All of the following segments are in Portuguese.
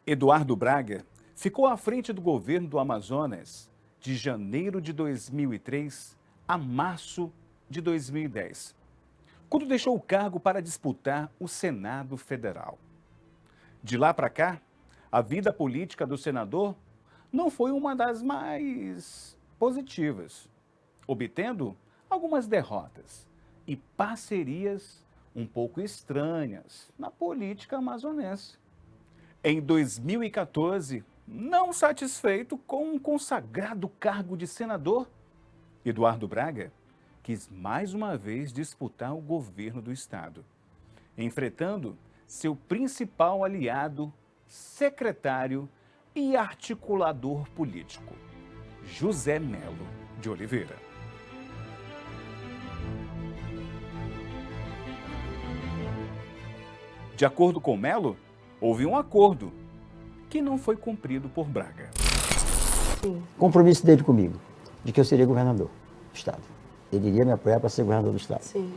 Eduardo Braga ficou à frente do governo do Amazonas de janeiro de 2003 a março de 2010, quando deixou o cargo para disputar o Senado Federal. De lá para cá, a vida política do senador não foi uma das mais positivas, obtendo algumas derrotas e parcerias um pouco estranhas na política amazonense. Em 2014, não satisfeito com um consagrado cargo de senador, Eduardo Braga quis mais uma vez disputar o governo do estado, enfrentando seu principal aliado, secretário e articulador político, José Melo de Oliveira. De acordo com Melo, houve um acordo que não foi cumprido por Braga. Compromisso dele comigo, de que eu seria governador do estado. Ele iria me apoiar para ser governador do estado. Sim.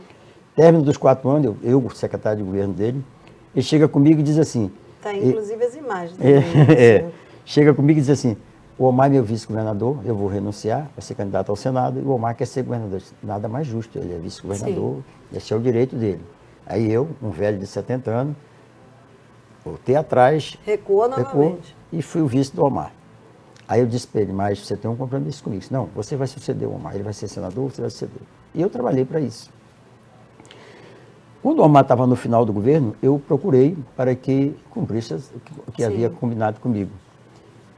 Término dos 4 anos, eu, secretário de governo dele, ele chega comigo e diz assim... Tá, inclusive as imagens. Chega comigo e diz assim, o Omar é meu vice-governador, eu vou renunciar para ser candidato ao Senado, e o Omar quer ser governador. Nada mais justo, ele é vice-governador, esse é o direito dele. Aí eu, um velho de 70 anos, voltei atrás, Recuou novamente. E fui o vice do Omar. Aí eu disse para ele, mas você tem um compromisso comigo. Não, você vai suceder o Omar, ele vai ser senador, você vai suceder. E eu trabalhei para isso. Quando o Omar estava no final do governo, eu procurei para que cumprisse o que havia combinado comigo.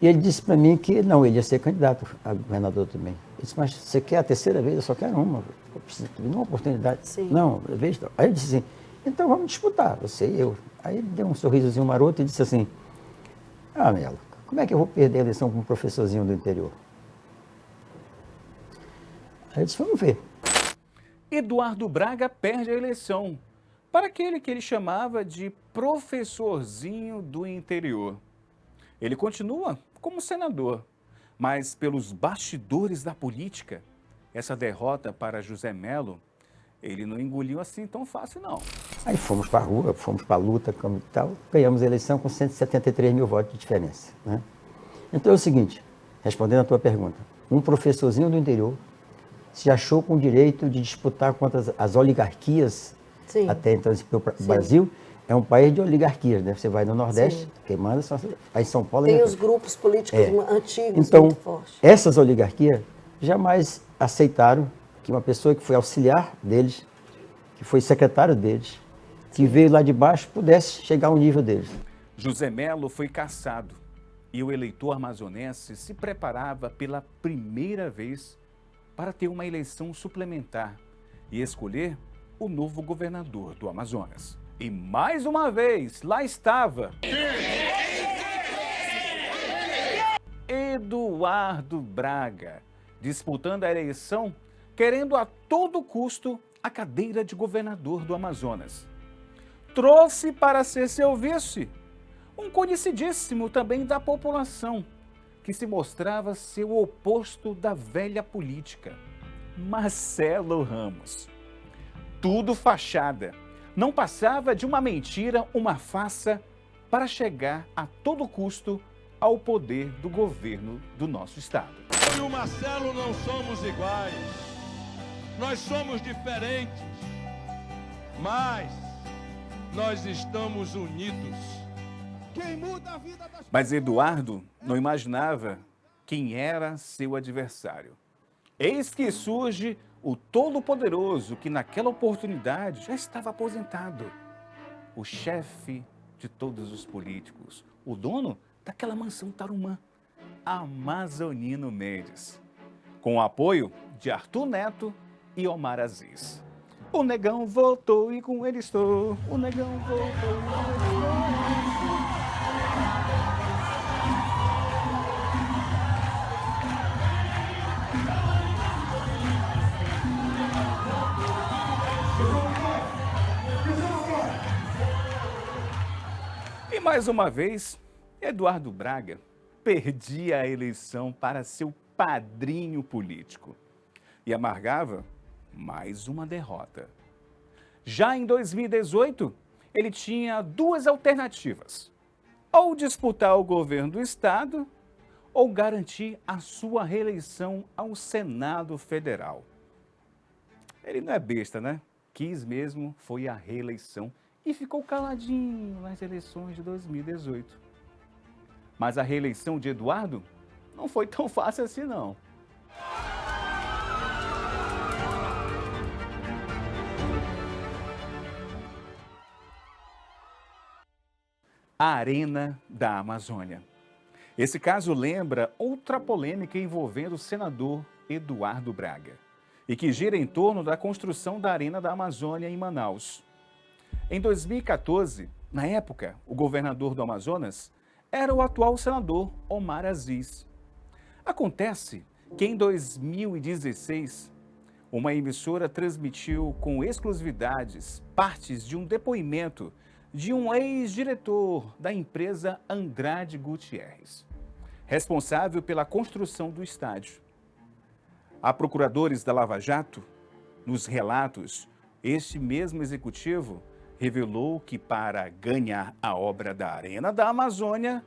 E ele disse para mim que não, ele ia ser candidato a governador também. Ele disse, mas você quer a terceira vez? Eu só quero uma. Eu preciso de uma oportunidade. Sim. Não, veja. Aí ele disse assim, então vamos disputar, você e eu. Aí ele deu um sorrisozinho maroto e disse assim, ah, Melo, como é que eu vou perder a eleição com um professorzinho do interior? Aí eu disse, vamos ver. Eduardo Braga perde a eleição para aquele que ele chamava de professorzinho do interior. Ele continua como senador, mas pelos bastidores da política, essa derrota para José Melo, ele não engoliu assim tão fácil, não. Aí fomos para a rua, fomos para a luta como tal, ganhamos a eleição com 173 mil votos de diferença, né? Então é o seguinte, respondendo a tua pergunta, um professorzinho do interior se achou com o direito de disputar contra as oligarquias. Sim. Até então, o Brasil é um país de oligarquias, né? Você vai no Nordeste, quem manda são... Aí em São Paulo... Tem os grupos políticos antigos, então, muito fortes. Essas oligarquias jamais aceitaram que uma pessoa que foi auxiliar deles, que foi secretário deles, que veio lá de baixo, pudesse chegar ao nível deles. José Melo foi cassado e o eleitor amazonense se preparava pela primeira vez para ter uma eleição suplementar e escolher o novo governador do Amazonas. E mais uma vez, lá estava Eduardo Braga, disputando a eleição, querendo a todo custo a cadeira de governador do Amazonas. Trouxe para ser seu vice um conhecidíssimo também da população, que se mostrava ser o oposto da velha política, Marcelo Ramos. Tudo fachada, não passava de uma mentira, uma farsa, para chegar a todo custo ao poder do governo do nosso estado. Eu e o Marcelo não somos iguais, nós somos diferentes, mas nós estamos unidos. Quem muda a vida das pessoas... Mas Eduardo não imaginava quem era seu adversário. Eis que surge o Todo-Poderoso, que naquela oportunidade já estava aposentado. O chefe de todos os políticos, o dono daquela mansão Tarumã, Amazonino Mendes, com o apoio de Arthur Neto e Omar Aziz. O negão voltou e com ele estou, o negão voltou e com ele estou. E mais uma vez, Eduardo Braga perdia a eleição para seu padrinho político e amargava mais uma derrota. Já em 2018, ele tinha duas alternativas: ou disputar o governo do estado ou garantir a sua reeleição ao Senado Federal. Ele não é besta, né? Quis mesmo foi a reeleição e ficou caladinho nas eleições de 2018. Mas a reeleição de Eduardo não foi tão fácil assim, não. A Arena da Amazônia. Esse caso lembra outra polêmica envolvendo o senador Eduardo Braga, e que gira em torno da construção da Arena da Amazônia em Manaus. Em 2014, na época, o governador do Amazonas era o atual senador Omar Aziz. Acontece que em 2016, uma emissora transmitiu com exclusividades partes de um depoimento de um ex-diretor da empresa Andrade Gutierrez, responsável pela construção do estádio. A procuradores da Lava Jato, nos relatos, este mesmo executivo revelou que para ganhar a obra da Arena da Amazônia,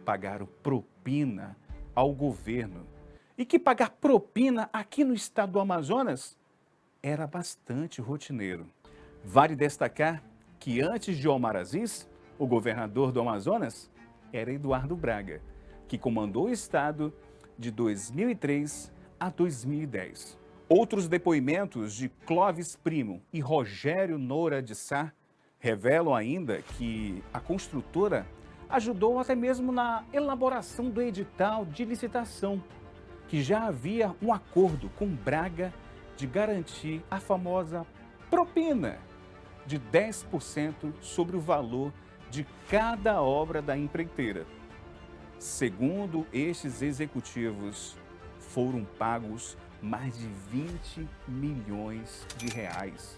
pagaram propina ao governo. E que pagar propina aqui no estado do Amazonas era bastante rotineiro. Vale destacar que antes de Omar Aziz, o governador do Amazonas era Eduardo Braga, que comandou o estado de 2003 a 2010. Outros depoimentos de Clóvis Primo e Rogério Noura de Sá revelam ainda que a construtora ajudou até mesmo na elaboração do edital de licitação, que já havia um acordo com Braga de garantir a famosa propina de 10% sobre o valor de cada obra da empreiteira. Segundo estes executivos, foram pagos mais de 20 milhões de reais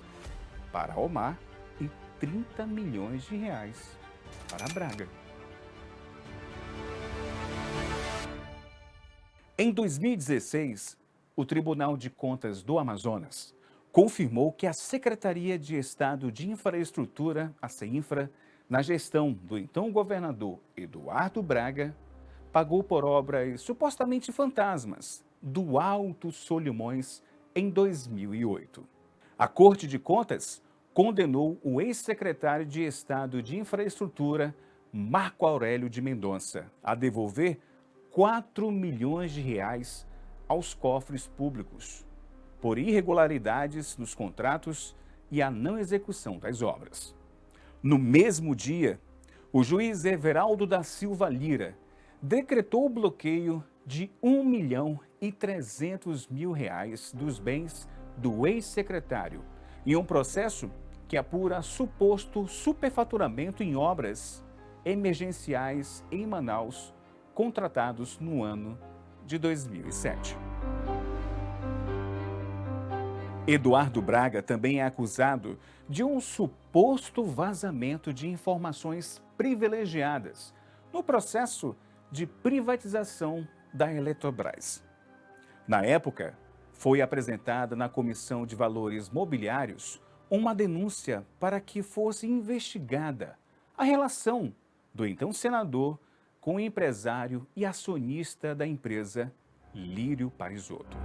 para Omar e 30 milhões de reais para Braga. Em 2016, o Tribunal de Contas do Amazonas confirmou que a Secretaria de Estado de Infraestrutura, a CEINFRA, na gestão do então governador Eduardo Braga, pagou por obras supostamente fantasmas do Alto Solimões em 2008. A Corte de Contas condenou o ex-secretário de Estado de Infraestrutura, Marco Aurélio de Mendonça, a devolver 4 milhões de reais aos cofres públicos por irregularidades nos contratos e a não execução das obras. No mesmo dia, o juiz Everaldo da Silva Lira decretou o bloqueio de R$ 1.300.000 dos bens do ex-secretário em um processo que apura suposto superfaturamento em obras emergenciais em Manaus contratados no ano de 2007. Eduardo Braga também é acusado de um suposto vazamento de informações privilegiadas no processo de privatização da Eletrobras. Na época, foi apresentada na Comissão de Valores Mobiliários uma denúncia para que fosse investigada a relação do então senador com o empresário e acionista da empresa Lírio Parisotto.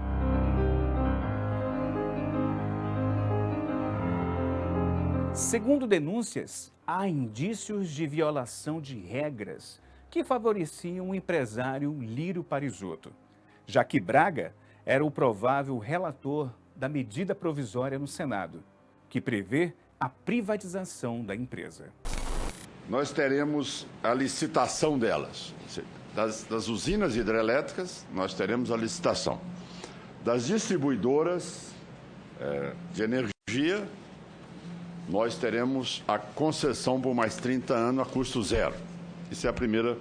Segundo denúncias, há indícios de violação de regras que favoreciam o empresário Lírio Parisotto, já que Braga era o provável relator da medida provisória no Senado, que prevê a privatização da empresa. Nós teremos a licitação delas. Das usinas hidrelétricas, nós teremos a licitação. Das distribuidoras de energia, nós teremos a concessão por mais 30 anos a custo zero. Essa é a primeira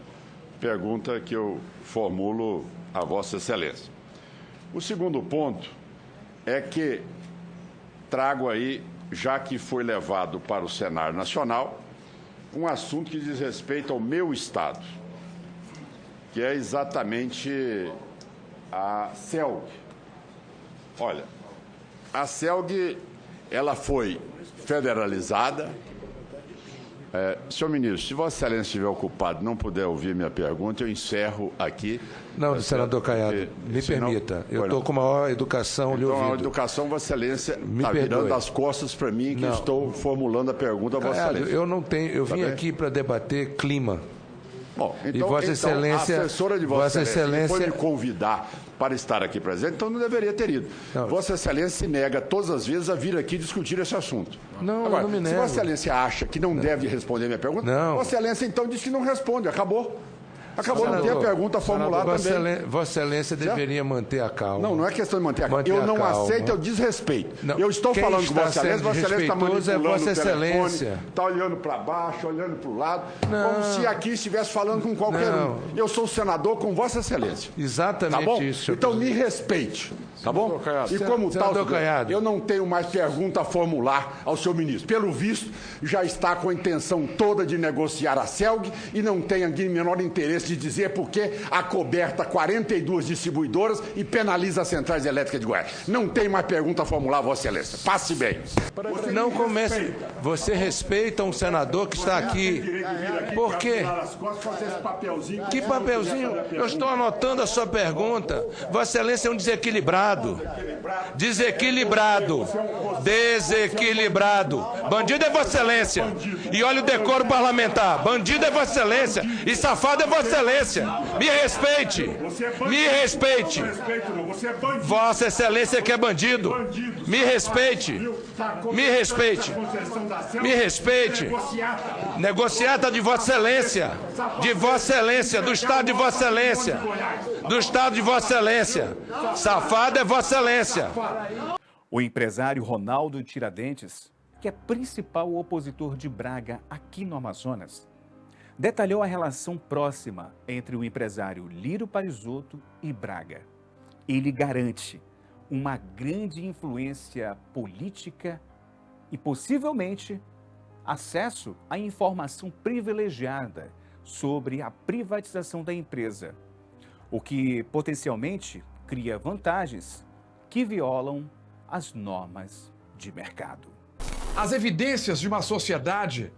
pergunta que eu formulo a Vossa Excelência. O segundo ponto é que trago aí, já que foi levado para o cenário nacional, um assunto que diz respeito ao meu estado, que é exatamente a CELG. Olha, a CELG, ela foi federalizada, Senhor ministro, se Vossa Excelência estiver ocupado e não puder ouvir minha pergunta, eu encerro aqui. Não, senador Caiado, me permita. Eu estou com a maior educação lhe ouvindo. Então, a educação, Vossa Excelência está virando as costas para mim que estou formulando a pergunta a Vossa Excelência. Eu não tenho. Eu vim aqui para debater clima. Bom, e Vossa Excelência, a assessora de Vossa Excelência foi me convidar para estar aqui presente, então não deveria ter ido. Não. Vossa Excelência se nega todas as vezes a vir aqui discutir esse assunto. Não, agora, não me nego. Se Vossa Excelência acha que não deve responder a minha pergunta, Vossa Excelência então disse que não responde, acabou. Acabou, não tem a pergunta formulada também. Vossa Excelência deveria manter a calma. Não é questão de manter a calma. Eu não aceito o desrespeito. Não. Eu estou falando com Vossa Excelência, Vossa Excelência está manipulando Vossa Excelência. Está olhando para baixo, olhando para o lado, como se aqui estivesse falando com qualquer um. Eu sou senador com Vossa Excelência. Exatamente, tá bom? isso. Então me respeite. Tá bom? E como tal, eu não tenho mais pergunta a formular ao senhor ministro. Pelo visto, já está com a intenção toda de negociar a CELG e não tem aqui menor interesse de dizer por que acoberta 42 distribuidoras e penaliza as centrais elétricas de Goiás. Não tem mais pergunta a formular, Vossa Excelência. Passe bem. Não comece. Você respeita um senador que está aqui. Por quê? Que papelzinho? Eu estou anotando a sua pergunta. Vossa Excelência é um desequilibrado. Desequilibrado. Bandido é Vossa Excelência. E olha o decoro parlamentar. Bandido é Vossa Excelência. E safado é Vossa Excelência. Me respeite. Me respeite. Vossa Excelência que é bandido. Me respeite. Me respeite. Me respeite. Negociata de Vossa Excelência. De Vossa Excelência. Do Estado de Vossa Excelência. Do Estado de Vossa Excelência. Safado é Vossa Excelência. O empresário Ronaldo Tiradentes, que é principal opositor de Braga aqui no Amazonas, detalhou a relação próxima entre o empresário Lírio Parisotto e Braga. Ele garante uma grande influência política e, possivelmente, acesso à informação privilegiada sobre a privatização da empresa, o que potencialmente cria vantagens que violam as normas de mercado. As evidências de uma sociedade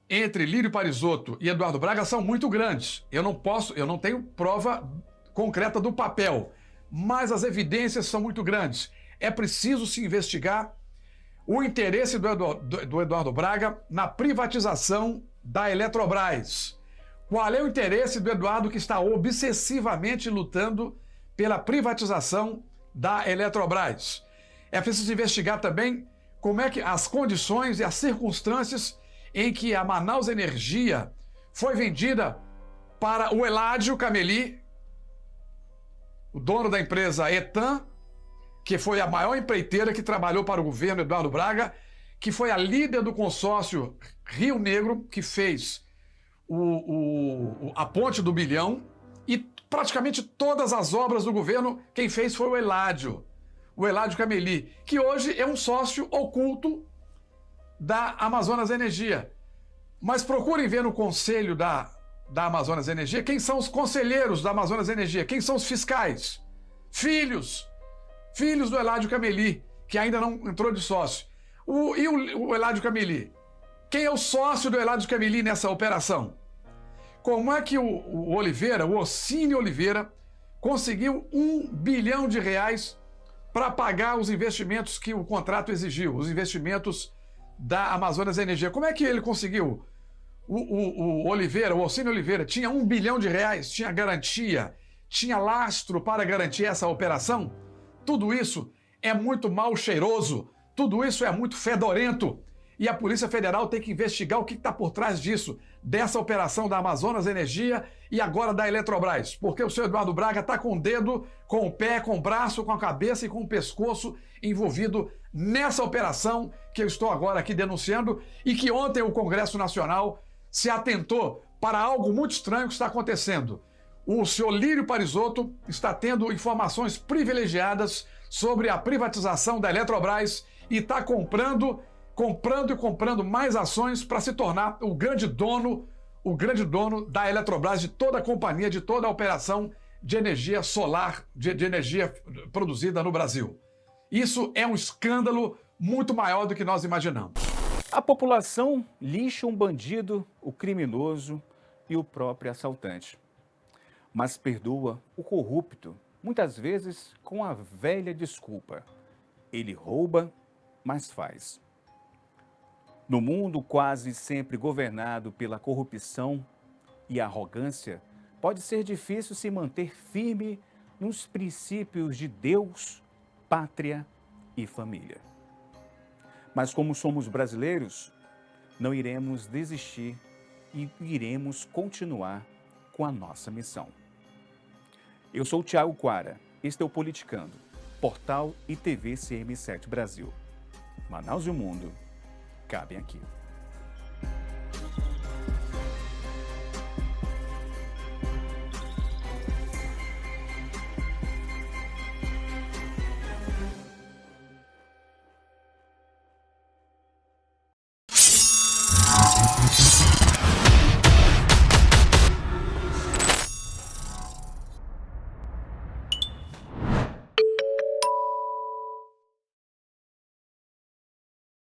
entre Lírio Parisotto e Eduardo Braga são muito grandes. Eu não tenho prova concreta do papel, mas as evidências são muito grandes. É preciso se investigar o interesse do Eduardo Braga na privatização da Eletrobras. Qual é o interesse do Eduardo, que está obsessivamente lutando pela privatização da Eletrobras? É preciso investigar também como é que as condições e as circunstâncias em que a Manaus Energia foi vendida para o Eládio Cameli, o dono da empresa Etan, que foi a maior empreiteira que trabalhou para o governo Eduardo Braga, que foi a líder do consórcio Rio Negro, que fez a Ponte do Bilhão, e praticamente todas as obras do governo, quem fez foi o Eládio Cameli, que hoje é um sócio oculto da Amazonas Energia. Mas procurem ver no conselho da Amazonas Energia quem são os conselheiros da Amazonas Energia, quem são os fiscais. Filhos do Eládio Cameli, que ainda não entrou de sócio. E o Eládio Cameli? Quem é o sócio do Eládio Cameli nessa operação? Como é que o Ossínio Oliveira, conseguiu R$1 bilhão para pagar os investimentos que o contrato exigiu, os investimentos da Amazonas Energia? Como é que ele conseguiu? O Ossínio Oliveira, tinha R$1 bilhão, tinha garantia, tinha lastro para garantir essa operação? Tudo isso é muito mal cheiroso, tudo isso é muito fedorento. E a Polícia Federal tem que investigar o que está por trás disso, dessa operação da Amazonas Energia e agora da Eletrobras. Porque o senhor Eduardo Braga está com o dedo, com o pé, com o braço, com a cabeça e com o pescoço envolvido nessa operação que eu estou agora aqui denunciando e que ontem o Congresso Nacional se atentou para algo muito estranho que está acontecendo. O senhor Lírio Parisotto está tendo informações privilegiadas sobre a privatização da Eletrobras e está comprando mais ações para se tornar o grande dono da Eletrobras, de toda a companhia, de toda a operação de energia solar, de energia produzida no Brasil. Isso é um escândalo muito maior do que nós imaginamos. A população lixa um bandido, o criminoso e o próprio assaltante, mas perdoa o corrupto, muitas vezes com a velha desculpa: ele rouba, mas faz. No mundo quase sempre governado pela corrupção e arrogância, pode ser difícil se manter firme nos princípios de Deus, pátria e família. Mas como somos brasileiros, não iremos desistir e iremos continuar com a nossa missão. Eu sou o Thiago Quara, este é o Politicando, portal e TV CM7 Brasil. Manaus e o mundo cabem aqui.